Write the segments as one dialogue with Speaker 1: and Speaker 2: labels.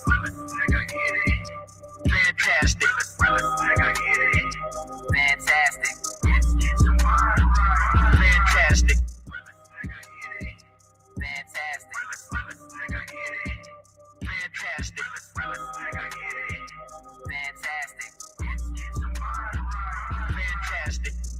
Speaker 1: Fantastic. Fantastic. Fantastic. Fantastic. Fantastic.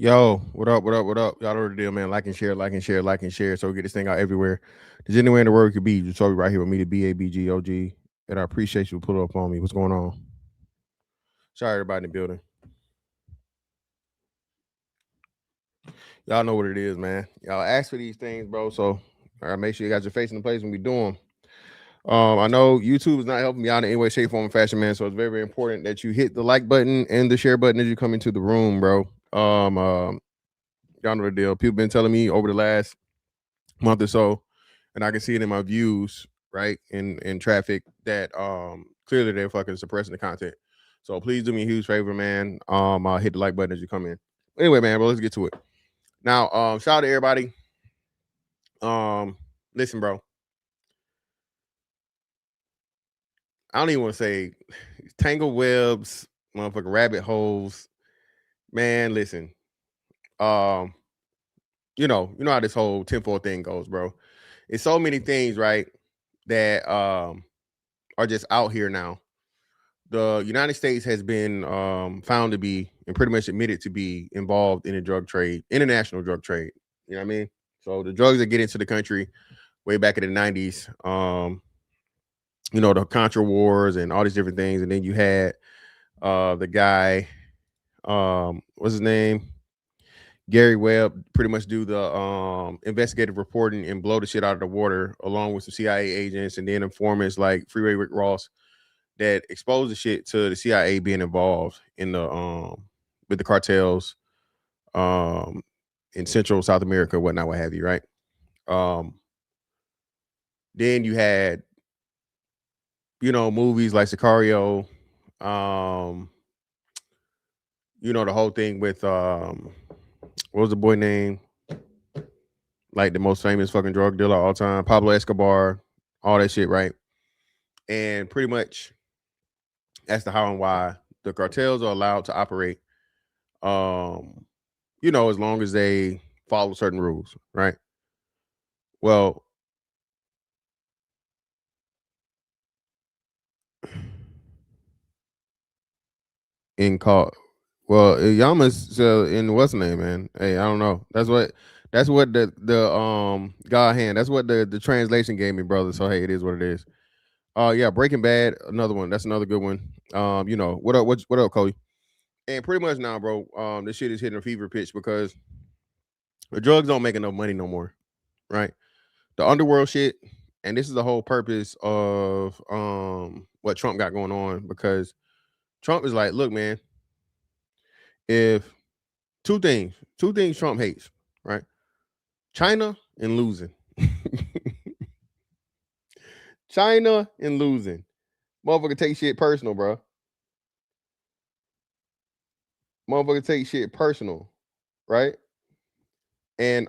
Speaker 2: Yo, what up? What up? What up? Y'all know the deal, man. Like and share, like and share, like and share. So we get this thing out everywhere. There's anywhere in the world it could be. You told me right here with me, the BABGOG. And I appreciate you for pulling up on me. What's going on? Sorry, everybody in the building. Y'all know what it is, man. Y'all ask for these things, bro. So make sure you got your face in the place when we do them. I know YouTube is not helping me out in any way, shape, form, or fashion, man. So it's very, very important that you hit the like button and the share button as you come into the room, bro. Y'all know the deal. People been telling me over the last month or so, and I can see it in my views, right, in traffic, that clearly they're fucking suppressing the content. So please do me a huge favor, man. Hit the like button as you come in. Anyway, man, bro, let's get to it. Now, shout out to everybody. Listen, bro. I don't even want to say tangle webs, motherfucking rabbit holes. Man, listen. You know how this whole tinfoil thing goes, bro. It's so many things, right, that are just out here now. The United States has been found to be and pretty much admitted to be involved in the drug trade, international drug trade. You know what I mean? So the drugs that get into the country way back in the 90s, the Contra Wars and all these different things. And then you had the guy, what's his name? Gary Webb, pretty much do the investigative reporting and blow the shit out of the water, along with some CIA agents and then informants like Freeway Rick Ross, that exposed the shit to the CIA being involved in the with the cartels in Central South America, whatnot, what have you, right? Then you had, movies like Sicario, the whole thing with what was the boy name? Like the most famous fucking drug dealer of all time, Pablo Escobar, all that shit, right? And pretty much that's the how and why the cartels are allowed to operate, as long as they follow certain rules, right? Well, Yama's in what's the name, man? Hey, I don't know. That's what the God hand. That's what the translation gave me, brother. So hey, it is what it is. Yeah, Breaking Bad, another one. That's another good one. What up, Cody? And pretty much now, bro, this shit is hitting a fever pitch because The drugs don't make enough money no more, right? The underworld shit, and this is the whole purpose of what Trump got going on, because Trump is like, look, man, if two things Trump hates, right? China and losing. China and losing. Motherfucker take shit personal, bro. Motherfucker take shit personal, right? And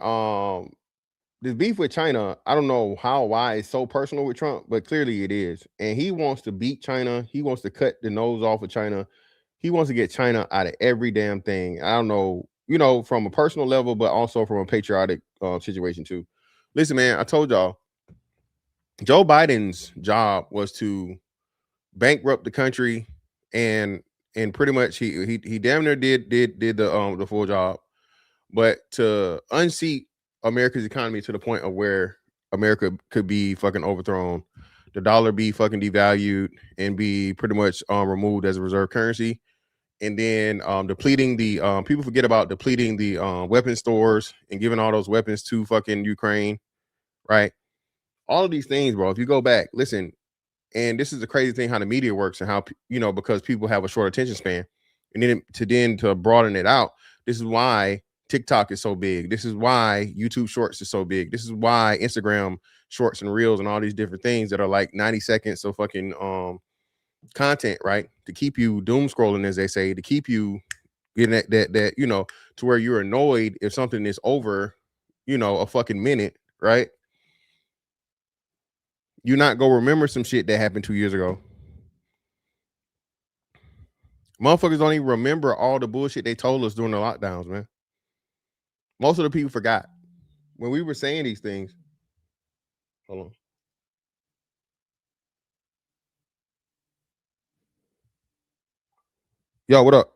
Speaker 2: this beef with China, I don't know why it's so personal with Trump, but clearly it is. And he wants to beat China. He wants to cut the nose off of China. He wants to get China out of every damn thing. I don't know, from a personal level, but also from a patriotic situation too. Listen, man, I told y'all, Joe Biden's job was to bankrupt the country, and pretty much he damn near did the full job, but to unseat America's economy to the point of where America could be fucking overthrown, the dollar be fucking devalued, and be pretty much removed as a reserve currency, and then depleting the people forget about depleting the weapon stores and giving all those weapons to fucking Ukraine, right? All of these things, bro. If you go back, listen, and this is the crazy thing how the media works, and how because people have a short attention span, and then to broaden it out, this is why TikTok is so big. This is why YouTube Shorts is so big. This is why Instagram Shorts and Reels and all these different things that are like 90 seconds of fucking content, right? To keep you doom scrolling, as they say, to keep you getting that to where you're annoyed if something is over, a fucking minute, right? You're not gonna remember some shit that happened 2 years ago. Motherfuckers don't even remember all the bullshit they told us during the lockdowns, man. Most of the people forgot when we were saying these things. Hold on. Yo, what up?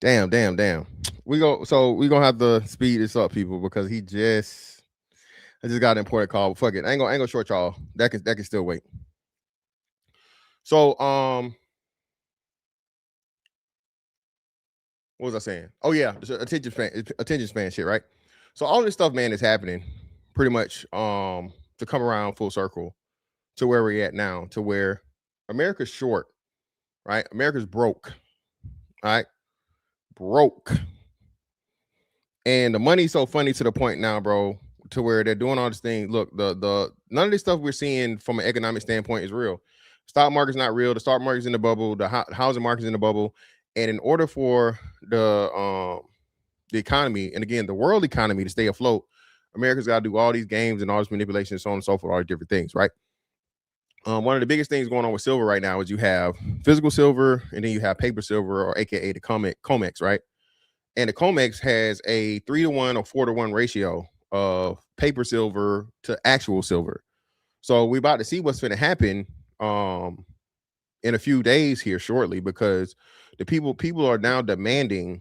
Speaker 2: Damn. We gonna have to speed this up, people, because I just got an important call. But fuck it. I ain't gonna short y'all. That can still wait. So what was I saying? Oh yeah, attention span shit, right? So all this stuff, man, is happening pretty much to come around full circle to where we're at now, to where America's short, right? America's broke, all right? Broke. And the money's so funny to the point now, bro, to where they're doing all this thing. Look, the none of this stuff we're seeing from an economic standpoint is real. Stock market's not real. The stock market's in the bubble. The housing market's in the bubble. And in order for the economy, and again, the world economy, to stay afloat, America's got to do all these games and all this manipulation, so on and so forth, all these different things, right? One of the biggest things going on with silver right now is you have physical silver, and then you have paper silver, or AKA the COMEX, right? And the COMEX has a 3-to-1 or 4-to-1 ratio of paper silver to actual silver. So we're about to see what's going to happen in a few days here shortly, because the people are now demanding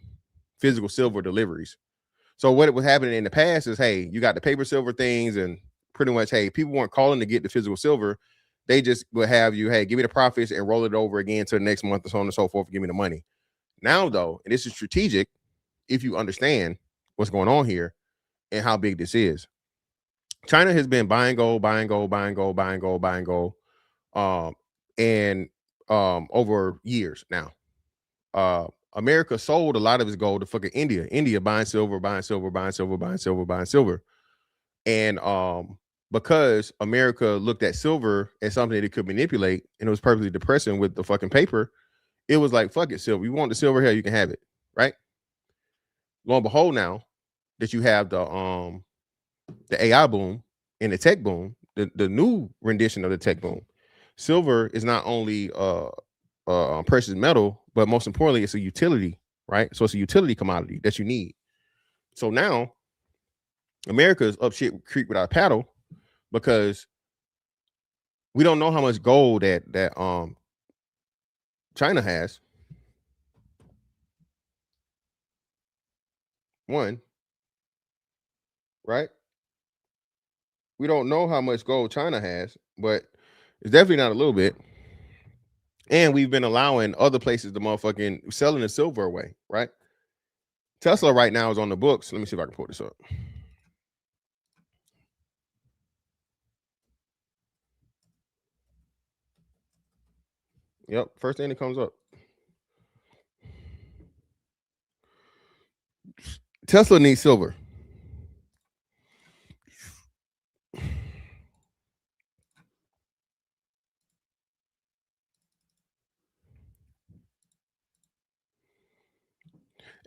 Speaker 2: physical silver deliveries. So what was happening in the past is, hey, you got the paper silver things, and pretty much, hey, people weren't calling to get the physical silver. They just would have you, hey, give me the profits and roll it over again to the next month, and so on and so forth, and give me the money. Now, though, and this is strategic, if you understand what's going on here and how big this is. China has been buying gold, and over years now. America sold a lot of its gold to fucking India. India buying silver. And because America looked at silver as something that it could manipulate, and it was perfectly depressing with the fucking paper, it was like, fuck it, silver. You want the silver here, you can have it, right? Lo and behold, now that you have the AI boom and the tech boom, the new rendition of the tech boom, silver is not only precious metal, but most importantly, it's a utility, right? So it's a utility commodity that you need. So now America is up shit creek without paddle, because We don't know how much gold that China has. One, right? We don't know how much gold China has, but it's definitely not a little bit. And we've been allowing other places to motherfucking selling the silver away, right? Tesla right now is on the books. Let me see if I can pull this up. Yep, first thing that comes up. Tesla needs silver.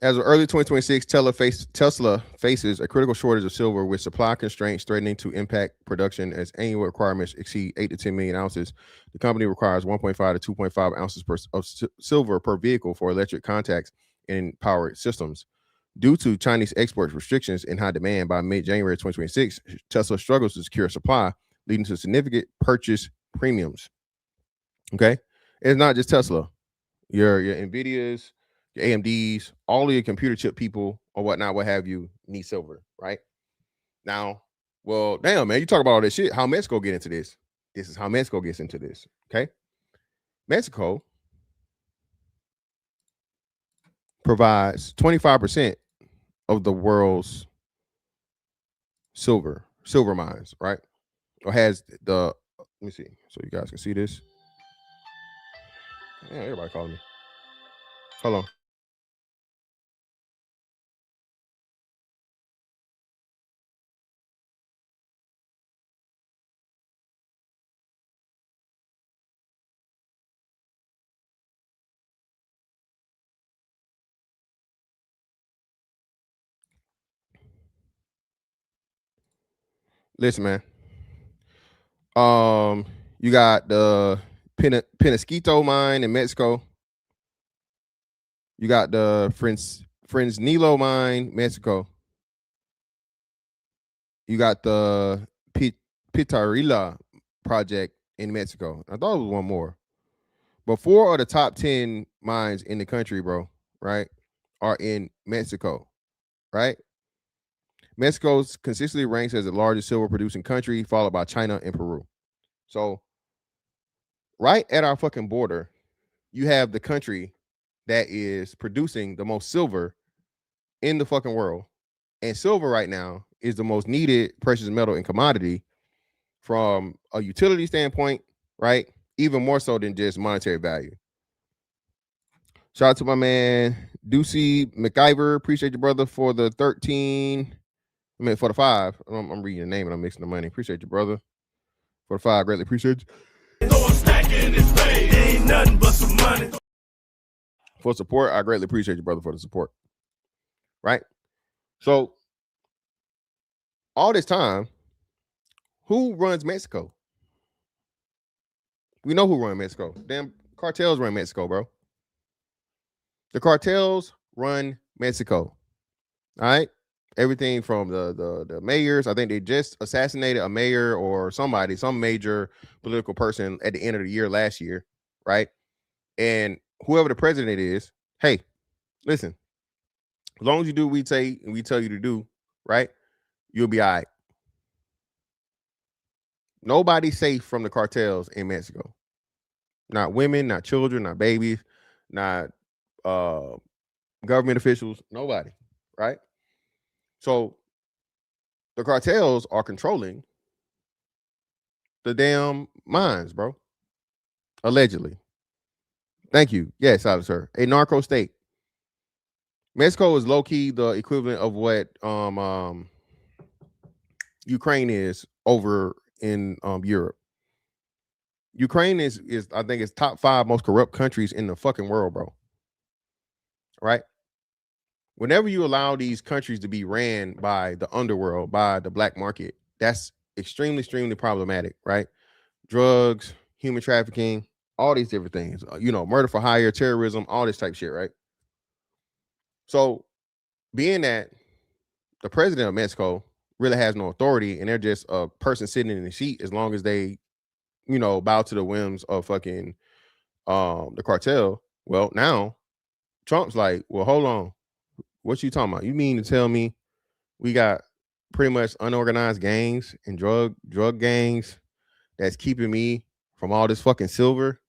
Speaker 2: As of early 2026, Tesla faces a critical shortage of silver with supply constraints threatening to impact production as annual requirements exceed 8 to 10 million ounces. The company requires 1.5 to 2.5 ounces of silver per vehicle for electric contacts in powered systems. Due to Chinese export restrictions and high demand by mid-January 2026, Tesla struggles to secure supply, leading to significant purchase premiums. Okay? It's not just Tesla. Your Nvidias, your AMDs, all of your computer chip people or whatnot, what have you, need silver, right? Now, well, damn, man, you talk about all this shit. How Mexico get into this? This is how Mexico gets into this. Okay. Mexico provides 25% of the world's silver mines, right? Or has the let me see so you guys can see this. Yeah, everybody calling me. Hold on. Listen, man. You got the Penasquito mine in Mexico. You got the Fresnillo mine, Mexico. You got the Pitarrilla project in Mexico. I thought it was one more. But 4 of the top 10 mines in the country, bro, right, are in Mexico, right? Mexico consistently ranks as the largest silver producing country, followed by China and Peru. So, right at our fucking border, you have the country that is producing the most silver in the fucking world. And silver right now is the most needed precious metal and commodity from a utility standpoint, right? Even more so than just monetary value. Shout out to my man Ducey McIver. Appreciate you, brother, for the 13. I mean, for the 5. I'm reading your name and I'm mixing the money. Appreciate you, brother. For the 5, greatly appreciate you. Ain't nothing but some money. For support, I greatly appreciate you, brother, for the support. Right? So, all this time, who runs Mexico? We know who runs Mexico. Damn cartels run Mexico, bro. The cartels run Mexico. All right. Everything from the mayors. I think they just assassinated a mayor or somebody, some major political person at the end of the year last year, right? And whoever the president is, hey, listen, as long as you do what we say and we tell you to do, right, you'll be all right. Nobody's safe from the cartels in Mexico. Not women, not children, not babies, not government officials, nobody, right? So the cartels are controlling the damn mines, bro. Allegedly. Thank you. Yes, sir. A narco state. Mexico is low key the equivalent of what Ukraine is over in Europe. Ukraine is I think it's top 5 most corrupt countries in the fucking world, bro. Right? Whenever you allow these countries to be ran by the underworld, by the black market, that's extremely, extremely problematic, right? Drugs, human trafficking, all these different things, murder for hire, terrorism, all this type of shit, right? So, being that the president of Mexico really has no authority and they're just a person sitting in the seat as long as they bow to the whims of fucking the cartel. Well, now Trump's like, well, hold on. What you talking about? You mean to tell me we got pretty much unorganized gangs and drug gangs that's keeping me from all this fucking silver,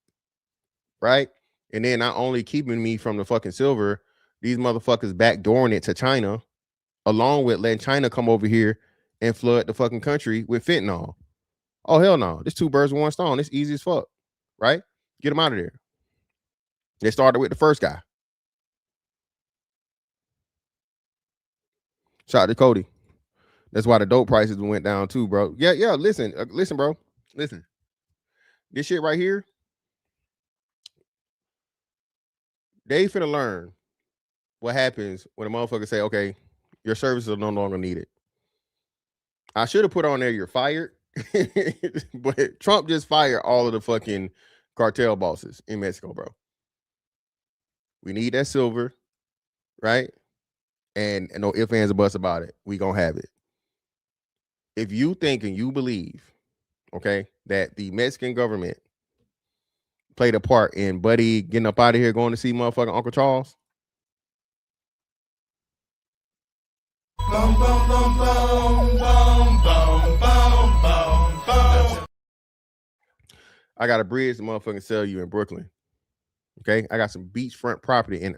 Speaker 2: right? And then not only keeping me from the fucking silver, these motherfuckers backdooring it to China, along with letting China come over here and flood the fucking country with fentanyl. Oh hell no! This two birds with one stone. It's easy as fuck, right? Get them out of there. They started with the first guy. Shout out to Cody. That's why the dope prices went down too, bro. Yeah. Listen, bro. Listen. This shit right here, they finna learn what happens when a motherfucker say, okay, your services are no longer needed. I should have put on there you're fired, but Trump just fired all of the fucking cartel bosses in Mexico, bro. We need that silver, right? And no ifs, ands, or buts about it. We gonna have it. If you think and you believe, okay, that the Mexican government played a part in Buddy getting up out of here going to see motherfucking Uncle Charles, I got a bridge to motherfucking sell you in Brooklyn. Okay, I got some beachfront property in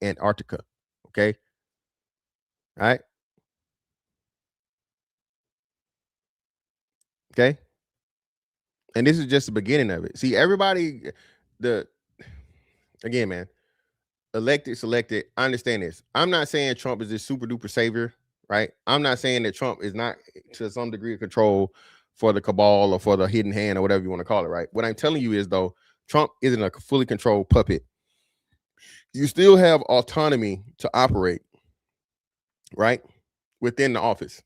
Speaker 2: Antarctica. Okay, all right. Okay, and this is just the beginning of it. See, everybody, again, man, elected, selected. I understand this. I'm not saying Trump is this super duper savior, right? I'm not saying that Trump is not to some degree of control for the cabal or for the hidden hand or whatever you want to call it, right? What I'm telling you is though, Trump isn't a fully controlled puppet. You still have autonomy to operate, right, within the office.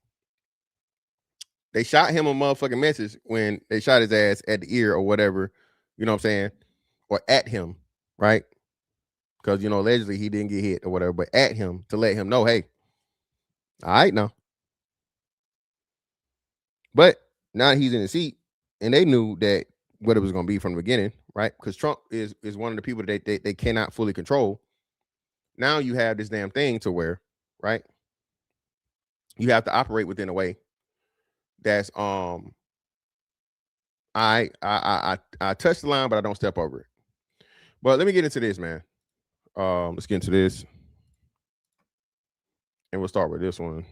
Speaker 2: They shot him a motherfucking message when they shot his ass at the ear or whatever, you know what I'm saying, or at him, right? Because allegedly he didn't get hit or whatever, but at him to let him know, hey, all right now. But now he's in the seat, and they knew that what it was going to be from the beginning, right? Because Trump is one of the people that they cannot fully control. Now you have this damn thing to where, right? You have to operate within a way that's I touch the line, but I don't step over it. But let me get into this, man. Let's get into this, and we'll start with this one.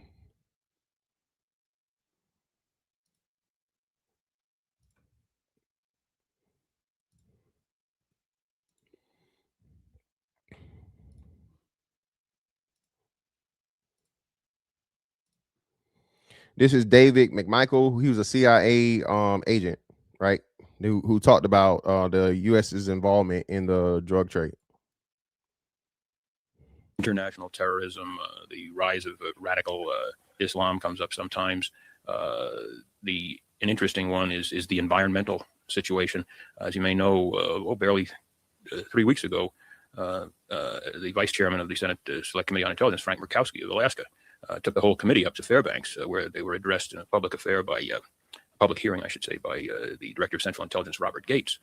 Speaker 2: This is David McMichael. He was a CIA agent, right? Who talked about the U.S.'s involvement in the drug trade.
Speaker 3: International terrorism, the rise of radical Islam comes up sometimes. An interesting one is the environmental situation. As you may know, barely 3 weeks ago, the vice chairman of the Senate Select Committee on Intelligence, Frank Murkowski of Alaska, took the whole committee up to Fairbanks, where they were addressed in a public affair public hearing, I should say, by the Director of Central Intelligence, Robert Gates,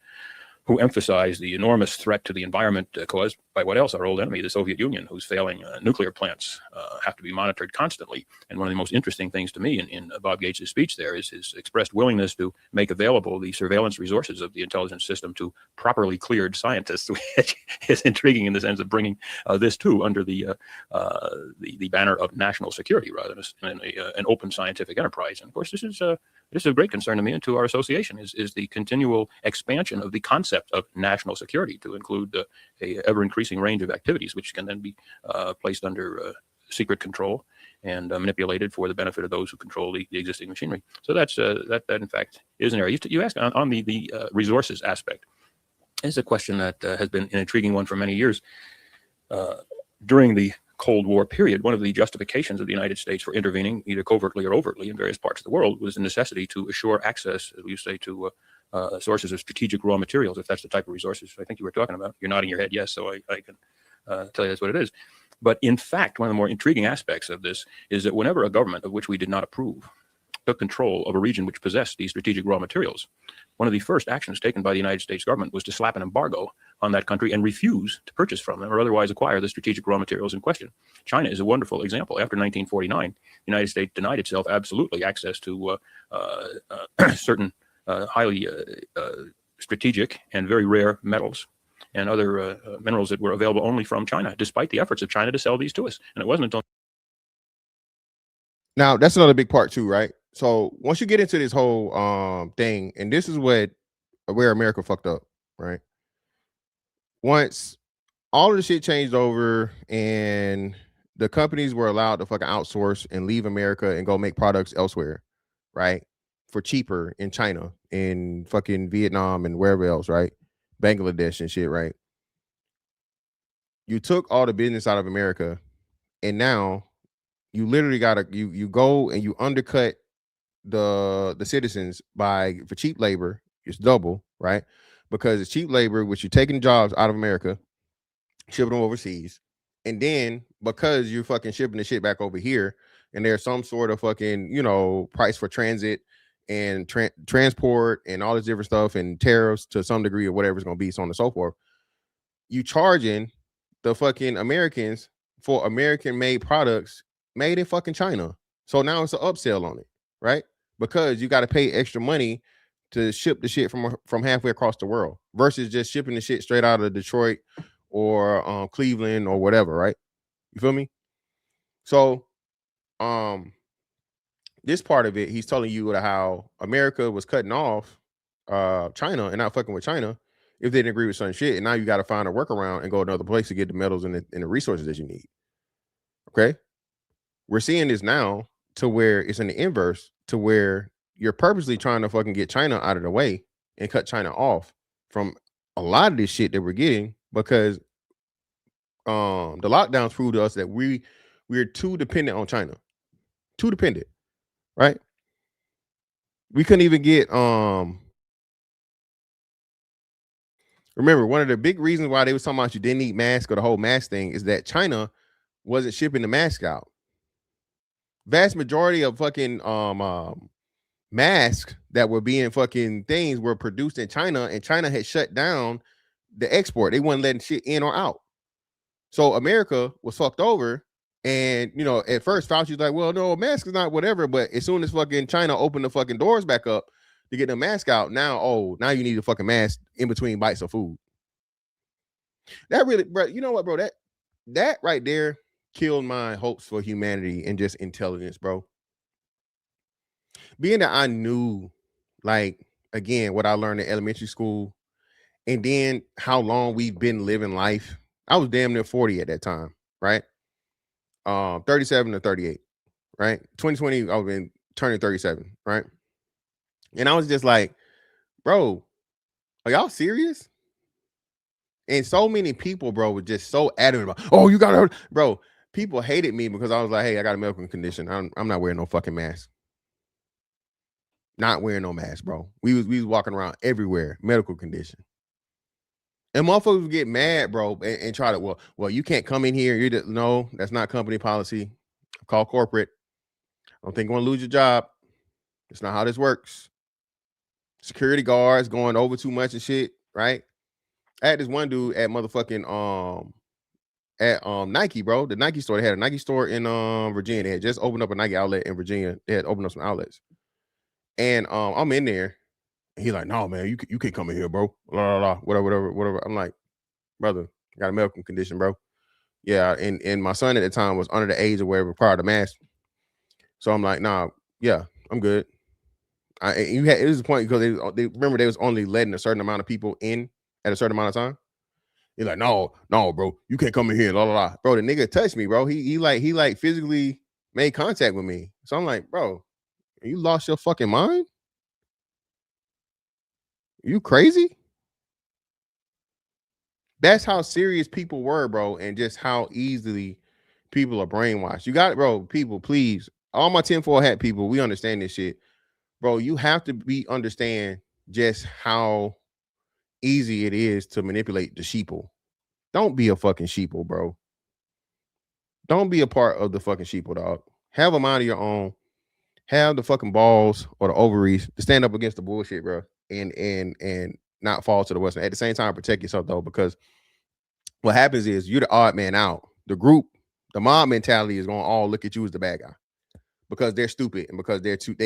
Speaker 3: who emphasized the enormous threat to the environment caused by what else? Our old enemy, the Soviet Union, whose failing nuclear plants have to be monitored constantly. And one of the most interesting things to me in Bob Gates' speech there is his expressed willingness to make available the surveillance resources of the intelligence system to properly cleared scientists, which is intriguing in the sense of bringing this too under the banner of national security rather than an open scientific enterprise. And of course, this is a great concern to me and to our association is the continual expansion of the concept of national security to include a ever-increasing range of activities, which can then be placed under secret control and manipulated for the benefit of those who control the existing machinery. So that in fact is an area. You asked on the resources aspect. It's a question that has been an intriguing one for many years. During the Cold War period, one of the justifications of the United States for intervening, either covertly or overtly, in various parts of the world was the necessity to assure access, as we say, to sources of strategic raw materials, if that's the type of resources I think you were talking about. You're nodding your head yes, so I can tell you that's what it is. But in fact, one of the more intriguing aspects of this is that whenever a government of which we did not approve took control of a region which possessed these strategic raw materials, one of the first actions taken by the United States government was to slap an embargo on that country and refuse to purchase from them or otherwise acquire the strategic raw materials in question. China is a wonderful example. After 1949, the United States denied itself absolutely access to certain highly strategic and very rare metals and other minerals that were available only from China, despite the efforts of China to sell these to us. And it wasn't until
Speaker 2: Now that's another big part too, right? So once you get into this whole thing, and this is where America fucked up, right? Once all of the shit changed over and the companies were allowed to fucking outsource and leave America and go make products elsewhere, right? For cheaper in China, in fucking Vietnam and wherever else, right? Bangladesh and shit, right? You took all the business out of America, and now you literally gotta you go and you undercut the citizens by for cheap labor. It's double, right? Because it's cheap labor, which you're taking jobs out of America, shipping them overseas, and then because you're fucking shipping the shit back over here, and there's some sort of fucking price for transit and transport and all this different stuff and tariffs to some degree or whatever it's gonna be, so on and so forth. You charging the fucking Americans for American made products made in fucking China. So now it's an upsell on it, right? Because you got to pay extra money to ship the shit from halfway across the world versus just shipping the shit straight out of Detroit or Cleveland or whatever, right? You feel me? So this part of it, he's telling you how America was cutting off China and not fucking with China if they didn't agree with certain shit, and now you got to find a workaround and go another place to get the metals and the resources that you need. Okay, we're seeing this now to where it's in the inverse, to where you're purposely trying to fucking get China out of the way and cut China off from a lot of this shit that we're getting because the lockdowns proved to us that we're too dependent on China, too dependent, right? We couldn't even get remember, one of the big reasons why they was talking about you didn't need masks or the whole mask thing is that China wasn't shipping the mask out. Vast majority of fucking masks that were being fucking things were produced in China, and China had shut down the export. They wasn't letting shit in or out. So America was fucked over. And at first Fauci's like, well, no, a mask is not whatever. But as soon as fucking China opened the fucking doors back up to get the mask out, now you need a fucking mask in between bites of food. That really, bro, you know what, bro? That right there killed my hopes for humanity and just intelligence, bro. Being that I knew, like, again, what I learned in elementary school, and then how long we've been living life. I was damn near 40 at that time, right? 37 to 38, right? 2020, I was turning 37, right? And I was just like, bro, are y'all serious? And so many people, bro, were just so adamant about, oh, you gotta, bro. People hated me because I was like, hey, I got a medical condition. I'm not wearing no fucking mask. Not wearing no mask, bro. We was walking around everywhere, medical condition. And motherfuckers would get mad, bro, and try to, well, you can't come in here. No, that's not company policy. Call corporate. I don't think you're gonna lose your job. It's not how this works. Security guards going over too much and shit, right? I had this one dude at motherfucking at Nike, bro. The Nike store. They had a Nike store in Virginia. They had just opened up a Nike outlet in Virginia. They had opened up some outlets. And I'm in there. And he's like, no, man, you can't come in here, bro. Blah, blah, blah, whatever. I'm like, brother, I got a medical condition, bro. Yeah, and my son at the time was under the age of where it required a mask. So I'm like, nah, yeah, I'm good. It was a point because they remember they was only letting a certain amount of people in at a certain amount of time. He's like, no, bro, you can't come in here, blah, blah, blah. Bro, the nigga touched me, bro. He like physically made contact with me. So I'm like, bro, you lost your fucking mind? You crazy? That's how serious people were, bro, and just how easily people are brainwashed. You got it, bro. People, please, all my tinfoil hat people, we understand this shit, bro. You have to understand just how easy it is to manipulate the sheeple. Don't be a fucking sheeple, bro. Don't be a part of the fucking sheeple, dog. Have a mind of your own have the fucking balls or the ovaries to stand up against the bullshit, bro, and not fall to the Western. At the same time, protect yourself though, because what happens is you're the odd man out. The group, the mob mentality is going to all look at you as the bad guy because they're stupid and because they're too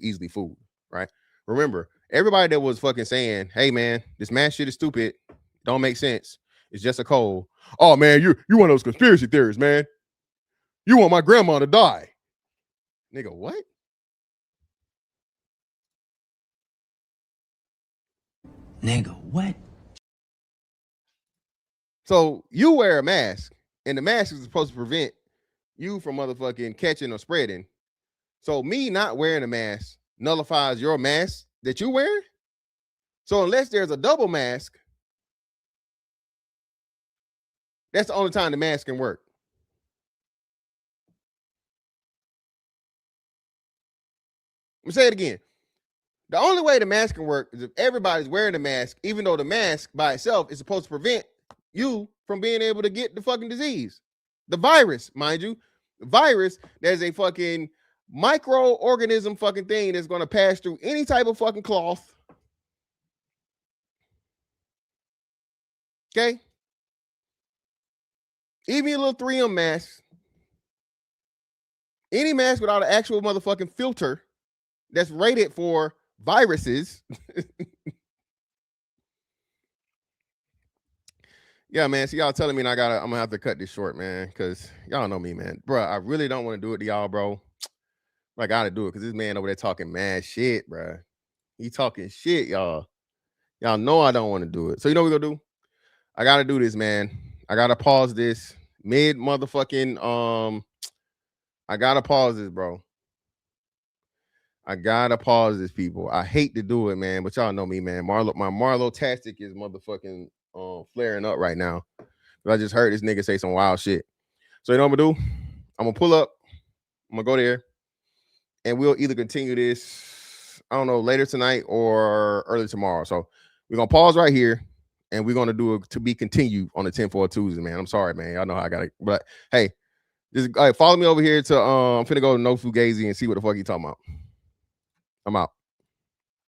Speaker 2: easily fooled, right? Remember, everybody that was fucking saying, "Hey man, this mass shit is stupid, don't make sense. It's just a cold." Oh man, you one of those conspiracy theorists, man. You want my grandma to die, nigga? What?
Speaker 4: Nigga, what?
Speaker 2: So you wear a mask, and the mask is supposed to prevent you from motherfucking catching or spreading. So me not wearing a mask nullifies your mask that you wearing. So unless there's a double mask, that's the only time the mask can work. Let me say it again. The only way the mask can work is if everybody's wearing the mask, even though the mask by itself is supposed to prevent you from being able to get the fucking disease. The virus, mind you. The virus, there's a fucking microorganism fucking thing that's going to pass through any type of fucking cloth. Okay? Even your little 3M mask. Any mask without an actual motherfucking filter that's rated for viruses. Yeah, man. So y'all telling me I'm gonna have to cut this short, man, because y'all know me, man. Bro, I really don't want to do it to y'all, bro. But I gotta do it because this man over there talking mad shit, bro. He talking shit, y'all. Y'all know I don't want to do it. So you know what we're gonna do? I gotta do this, man. I gotta pause this mid motherfucking I gotta pause this, bro. I gotta pause this, people. I hate to do it, man, but y'all know me, man. My Marlo tastic is motherfucking flaring up right now. I just heard this nigga say some wild shit. So you know what I'm gonna do? I'm gonna pull up. I'm gonna go there, and we'll either continue this, I don't know, later tonight or early tomorrow. So we're gonna pause right here, and we're gonna do it to be continued on the 10-4 Tuesday, man. I'm sorry, man. Y'all know how I got it, but hey, just follow me over here to I'm finna go to No Fugazi and see what the fuck he talking about. I'm out.